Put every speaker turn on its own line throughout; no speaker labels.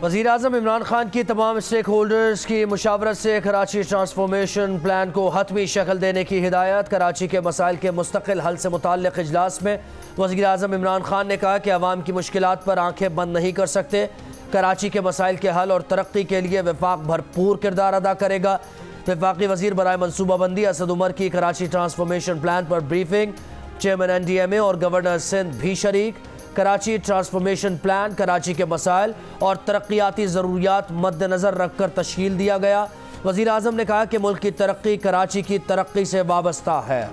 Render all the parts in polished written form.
वज़ीर-ए-आज़म इमरान खान की तमाम स्टेक होल्डर्स की मुशावरत से कराची ट्रांसफॉर्मेशन प्लान को हतमी शक्ल देने की हिदायत। कराची के मसाइल के मुस्तकिल हल से मुताल्लिक़ इजलास में वज़ीर-ए-आज़म इमरान खान ने कहा कि अवाम की मुश्किलात पर आंखें बंद नहीं कर सकते। कराची के मसाइल के हल और तरक्की के लिए वफाक भरपूर किरदार अदा करेगा। वफाकी वज़ीर बराए मनसूबाबंदी असद उमर की कराची ट्रांसफॉर्मेशन प्लान पर ब्रीफिंग। चेयरमैन NDMA और गवर्नर सिंध भी शरीक। कराची ट्रांसफॉर्मेशन प्लान कराची के मसाइल और तरक्याती ज़रूरियात मद्देनज़र रखकर तश्कील दिया गया। वज़ीर-ए-आज़म ने कहा कि मुल्क की तरक्की कराची की तरक्की से वाबस्ता है।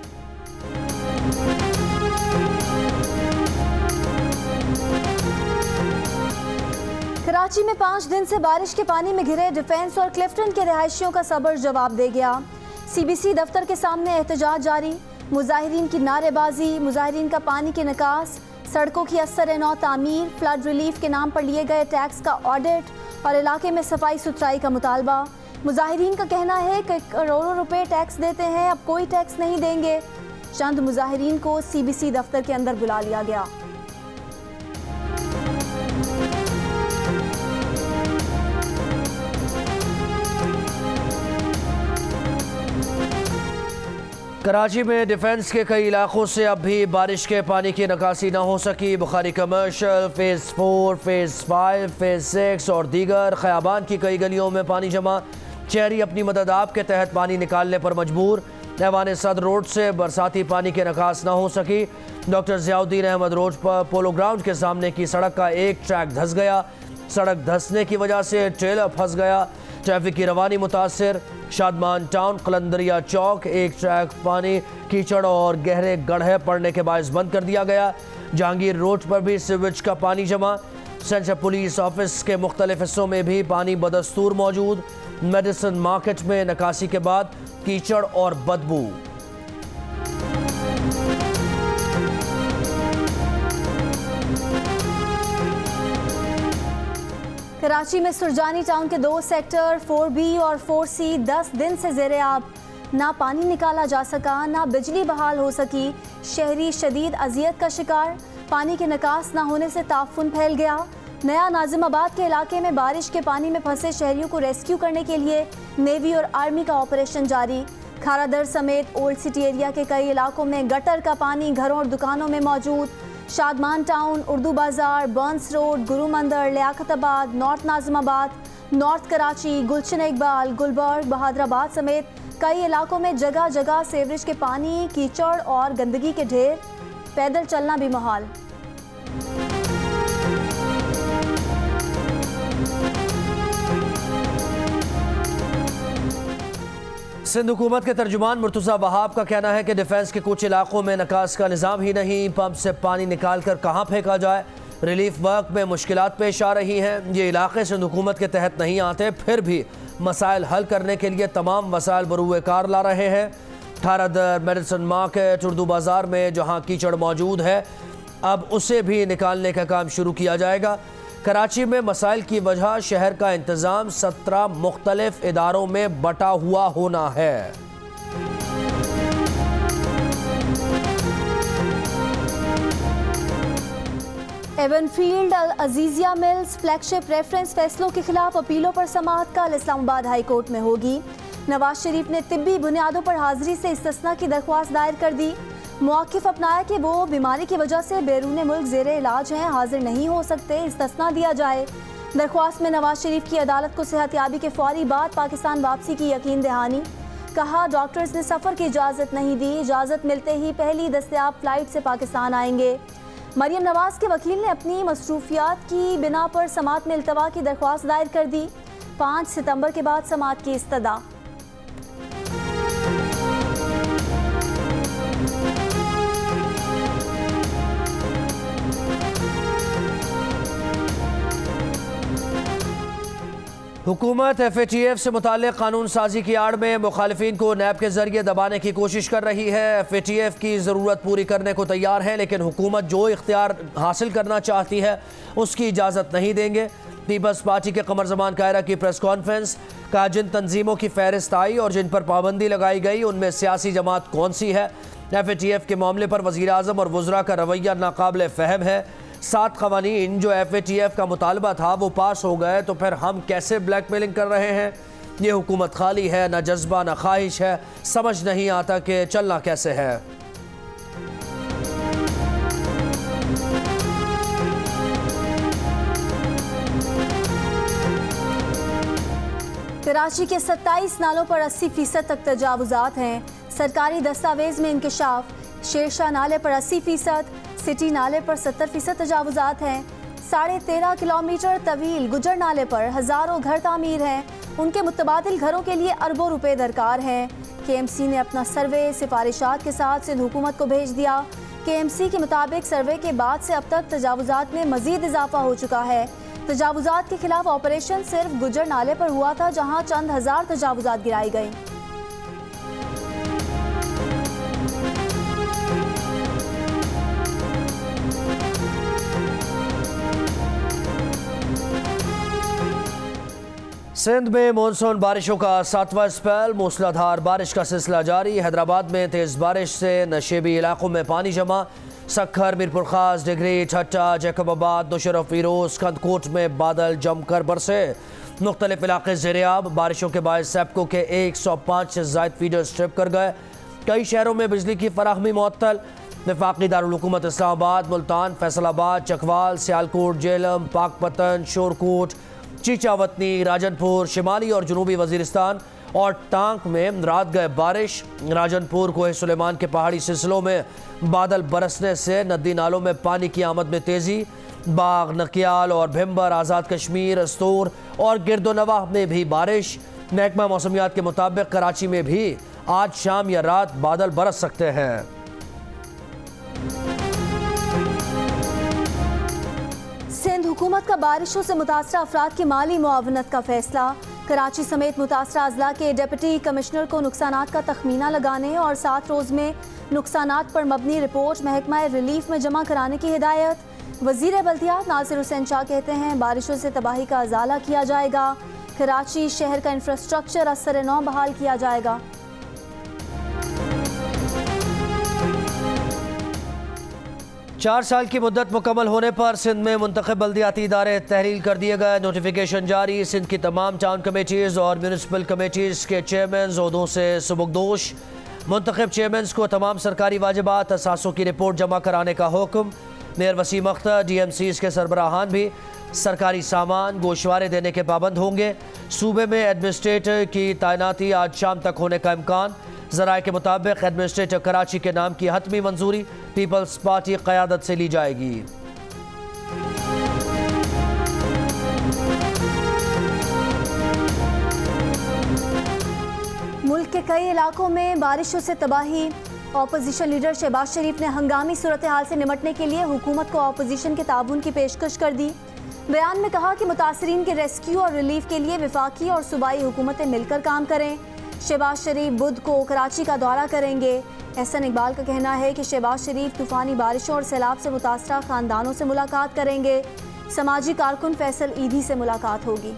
कराची में 5 दिन से बारिश के पानी में घिरे डिफेंस और क्लिफ्टन के रिहायशियों का सब्र जवाब दे गया। CBC दफ्तर के सामने एहतजाज जारी। मुजाहिरीन की नारेबाजी, मुजाहिरीन का पानी के निकास, सड़कों की असर-ए-नौ तामीर, फ्लड रिलीफ के नाम पर लिए गए टैक्स का ऑडिट और इलाके में सफाई सुथराई का मुतालबा। मुजाहिरीन का कहना है कि करोड़ों रुपए टैक्स देते हैं, अब कोई टैक्स नहीं देंगे। चंद मुजाहिरीन को CBC दफ्तर के अंदर बुला लिया गया।
कराची में डिफेंस के कई इलाकों से अब भी बारिश के पानी की निकासी न हो सकी। Bukhari commercial, phase 4, phase 5, phase 6 और दीगर खयाबान की कई गलियों में पानी जमा। शहरी अपनी मदद आप के तहत पानी निकालने पर मजबूर। ऐवान सदर रोड से बरसाती पानी की निकास न हो सकी। डॉक्टर ज़ियाउद्दीन अहमद रोड पर पोलो ग्राउंड के सामने की सड़क का एक ट्रैक धंस गया। सड़क धंसने की वजह से ट्रेलर फंस गया। ट्रैफिक की रवानी मुतासर। शादमान टाउन कलंदरिया चौक एक ट्रैक पानी, कीचड़ और गहरे गड्ढे पड़ने के बायस बंद कर दिया गया। जहांगीर रोड पर भी सीवेज का पानी जमा। सेंट्रल पुलिस ऑफिस के मुख्तलिफ हिस्सों में भी पानी बदस्तूर मौजूद। मेडिसिन मार्केट में निकासी के बाद कीचड़ और बदबू।
कराची में सुरजानी टाउन के 2 सेक्टर 4B और 4C 10 दिन से ज़ेरे आब। ना पानी निकाला जा सका, ना बिजली बहाल हो सकी। शहरी शदीद अजियत का शिकार। पानी के निकास ना होने से ताफुन फैल गया। नया नाजिमाबाद के इलाके में बारिश के पानी में फंसे शहरियों को रेस्क्यू करने के लिए नेवी और आर्मी का ऑपरेशन जारी। खारादर समेत ओल्ड सिटी एरिया के कई इलाकों में गटर का पानी घरों और दुकानों में मौजूद। शादमान टाउन, उर्दू बाजार, बर्न्स रोड, गुरु मंदिर, लियाकताबाद, नॉर्थ नाजिमाबाद, नॉर्थ कराची, गुलशन इकबाल, गुलबर्ग, बहादराबाद समेत कई इलाकों में जगह जगह सीवरेज के पानी, कीचड़ और गंदगी के ढेर। पैदल चलना भी मुहाल।
सिंध हुकूमत के तर्जुमान मुर्तज़ा वहाब का कहना है कि डिफेंस के कुछ इलाकों में निकास का निज़ाम ही नहीं। पंप से पानी निकाल कर कहाँ फेंका जाए। रिलीफ वर्क में मुश्किलात पेश आ रही हैं। ये इलाके सिंध हुकूमत के तहत नहीं आते, फिर भी मसाइल हल करने के लिए तमाम वसाइल बरूए कार ला रहे हैं। खारादर, मेडिसिन मार्केट, उर्दू बाज़ार में जहाँ कीचड़ मौजूद है, अब उसे भी निकालने का काम शुरू किया जाएगा। कराची में मसाइल की वजह शहर का इंतज़ाम 17 मुख्तलिफ इदारों में बटा हुआ होना है।
Avenfield Azizia mills flagship reference फैसलों के खिलाफ अपीलों पर समाअत कल इस्लामाबाद हाई कोर्ट में होगी। नवाज शरीफ ने तिब्बी बुनियादों पर हाजिरी से इस्तिस्ना की दरख्वास्त दायर कर दी। मौक़िफ़ अपनाया कि वो बीमारी की वजह से बैरून मुल्क ज़ेरे इलाज हैं, हाजिर नहीं हो सकते, इस्तिस्ना दिया जाए। दरख्वास्त में नवाज शरीफ की अदालत को सेहतयाबी के फौरी बाद पाकिस्तान वापसी की यकीन दहानी। कहा डॉक्टर्स ने सफ़र की इजाज़त नहीं दी, इजाज़त मिलते ही पहली दस्तयाब फ़्लाइट से पाकिस्तान आएंगे। मरियम नवाज के वकील ने अपनी मसरूफियात की बिना पर समाअत में इल्तवा की दरख्वास्त दायर कर दी। 5 सितंबर के बाद समाअत की इस्तदा।
हुकूमत FATF से मुताल्लिक़ कानून साजी की आड़ में मुखालिफिन को नैब के जरिए दबाने की कोशिश कर रही है। FATF की ज़रूरत पूरी करने को तैयार है, लेकिन हुकूमत जो इख्तियार हासिल करना चाहती है उसकी इजाज़त नहीं देंगे। पीपल्स पार्टी के कमर ज़मान कायरा की प्रेस कॉन्फ्रेंस। कहा जिन तंजीमों की फहरिस्त आई और जिन पर पाबंदी लगाई गई उनमें सियासी जमात कौन सी है। FATF के मामले पर वज़ीर आज़म और वज़रा का रवैया नाकाबिल फ़हम है। 7 क़वानीन जो FATF का मुतालबा था वो पास हो गए, तो फिर हम कैसे ब्लैकमेलिंग कर रहे हैं? ये हुकूमत खाली है, ना जज्बा ना ख्वाहिश है, समझ नहीं आता कि चलना कैसे है।
कराची के 27 नालों पर 80% तक तजावुजात हैं। सरकारी दस्तावेज में इंकशाफ। शेरशाह नाले पर 80%, सिटी नाले पर 70% तजावुजात हैं। 13.5 किलोमीटर तवील गुजर नाले पर हज़ारों घर तामीर हैं। उनके मुतबादिल घरों के लिए अरबों रुपए दरकार हैं। KMC ने अपना सर्वे सिफारिशात के साथ सिंध हुकूमत को भेज दिया। KMC के मुताबिक सर्वे के बाद से अब तक तजावुजात में मजीद इजाफा हो चुका है। तजावुजात के खिलाफ ऑपरेशन सिर्फ गुजर नाले पर हुआ था, जहां चंद हजार तजावुजात गिराई गई।
सिंध में मानसून बारिशों का 7वां स्पेल। मूसलाधार बारिश का सिलसिला जारी। हैदराबाद में तेज़ बारिश से नशेबी इलाकों में पानी जमा। सक्खर, मीरपुर खास, डिगरी, ठट्टा, जैकबाबाद, नुशरफ फिरोज, कंदकोट में बादल जमकर बरसे। मुख्तलिफ इलाके ज़ेरे-आब। बारिशों के बाद सेप्को के 105 से ज़ायद फीडर्स ट्रिप कर गए। कई शहरों में बिजली की फराहमी मुअत्तल। वफाकी दारुल हुकूमत इस्लामाबाद, मुल्तान, फैसलाबाद, चकवाल, सियालकोट, जेलम, पाकपतन, शोरकोट, चीचावतनी, राजनपुर, शिमाली और जनूबी वजीरिस्तान और टांक में रात गए बारिश। राजनपुर कोहे सुलेमान के पहाड़ी सिलसिलों में बादल बरसने से नदी नालों में पानी की आमद में तेज़ी। बाग, नकियाल और भिम्बर, आज़ाद कश्मीर, अस्तूर और गिरदोनवाह में भी बारिश। महकमा मौसमियात के मुताबिक कराची में भी आज शाम या रात बादल बरस सकते हैं।
सिंध हुकूमत का बारिशों से मुतासरा अफराद की माली मुआवनत का फैसला। कराची समेत मुतासरा अजला के डिप्टी कमिश्नर को नुकसानात का तखमीना लगाने और 7 रोज़ में नुकसानात पर मबनी रिपोर्ट महकमा रिलीफ में जमा कराने की हिदायत। वज़ीर बल्दियात नासिर हुसैन शाह कहते हैं बारिशों से तबाही का अजाला किया जाएगा। कराची शहर का इंफ्रास्ट्रक्चर असर-ए-नौ बहाल किया जाएगा।
4 साल की मुद्दत मुकम्मल होने पर सिंध में मुंतखब बल्दियाती इदारे तहलील कर दिए गए। नोटिफिकेशन जारी। सिंध की तमाम टाउन कमेटीज़ और म्यूनसिपल कमेटीज़ के चेयरमैन ओहदों से सुबुकदोश। मुंतखब चेयरमैन को तमाम सरकारी वाजिबात असासों की रिपोर्ट जमा कराने का हुक्म। मेयर वसीम अख्तर, DMCs के सरबराहान भी सरकारी सामान गोशवारे देने के पाबंद होंगे। सूबे में एडमिनिस्ट्रेटर की तैनाती आज शाम तक होने का इम्कान। ज़राए के मुताबिक एडमिनिस्ट्रेटर कराची के नाम की हतमी मंजूरी पीपल्स पार्टी क़यादत से ली जाएगी।
मुल्क के कई इलाकों में बारिशों से तबाही। ऑपोजिशन लीडर शहबाज शरीफ ने हंगामी सूरत हाल से निमटने के लिए हुकूमत को ऑपोजिशन के ताउन की पेशकश कर दी। बयान में कहा कि मुतासरीन के रेस्क्यू और रिलीफ के लिए वफाकी और सूबाई हुकूमतें मिलकर काम करें। शहबाज शरीफ बुध को कराची का दौरा करेंगे। एहसन इकबाल का कहना है कि शहबाज शरीफ तूफ़ानी बारिशों और सैलाब से मुतासरा ख़ानदानों से मुलाकात करेंगे। समाजी कारकुन फैसल ईदी से मुलाकात होगी।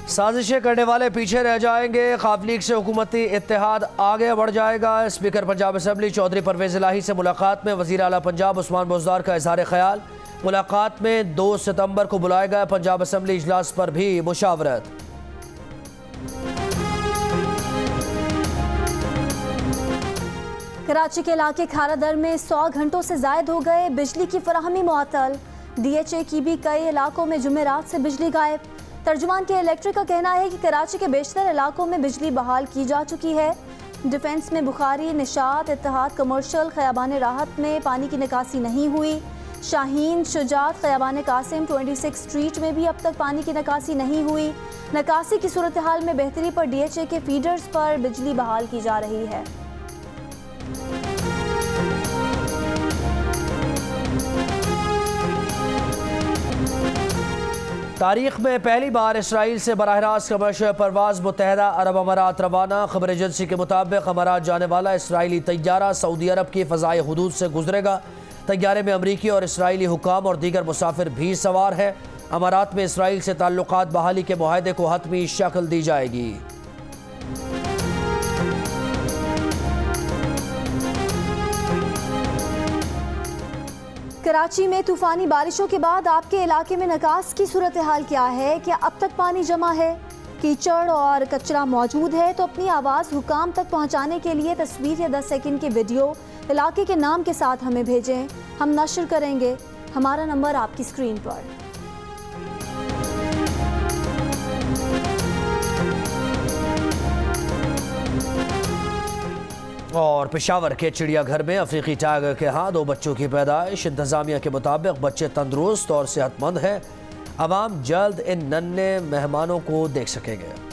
साजिशें करने वाले पीछे रह जाएंगे। ख्वाब लीग से हुकूमती इत्तेहाद आगे बढ़ जाएगा। स्पीकर पंजाब असम्बली चौधरी परवेज़ इलाही से मुलाकात में वज़ीर आला पंजाब उस्मान बुज़दार का इज़हार ख्याल। मुलाकात में 2 सितंबर को बुलाएगा पंजाब असम्बली इजलास पर भी मुशावरत।
कराची के इलाके खारादर में 100 घंटों से जायद हो गए बिजली की फराहमी मुअत्तल। DHA की भी कई इलाकों में जुमेरात से बिजली गायब। तर्जुमान के इलेक्ट्रिक का कहना है कि कराची के बेशतर इलाकों में बिजली बहाल की जा चुकी है। डिफेंस में बुखारी, निशात, इत्तेहाद कमर्शियल, खयाबान राहत में पानी की निकासी नहीं हुई। शाहीन, शुजात, खयाबान कासिम, 26 स्ट्रीट में भी अब तक पानी की निकासी नहीं हुई। निकासी की सूरत हाल में बेहतरी पर DHA के फीडर्स पर बिजली बहाल की जा रही है।
तारीख में पहली बार इसराइल से बराह रास्त कमर्शियल परवाज मुत्तहदा अरब अमारात रवाना। खबर एजेंसी के मुताबिक अमारात जाने वाला इसराइली तैयारा सऊदी अरब की फ़ज़ाई हुदूद से गुजरेगा। तैयारे में अमरीकी और इसराइली हुकाम और दीगर मुसाफिर भी सवार हैं। अमारात में इसराइल से ताल्लुकात बहाली के मुआहदे को हतमी शक्ल दी जाएगी।
कराची में तूफानी बारिशों के बाद आपके इलाके में निकास की सूरत हाल क्या है? क्या अब तक पानी जमा है? कीचड़ और कचरा मौजूद है? तो अपनी आवाज़ हुकाम तक पहुंचाने के लिए तस्वीर या 10 सेकंड की वीडियो इलाके के नाम के साथ हमें भेजें, हम नशर करेंगे। हमारा नंबर आपकी स्क्रीन पर।
और पेशावर के चिड़ियाघर में अफ्रीकी टाइगर के हाथ 2 बच्चों की पैदाइश। इंतजामिया के मुताबिक बच्चे तंदुरुस्त और सेहतमंद हैं। अवाम जल्द इन नन्हे मेहमानों को देख सकेंगे।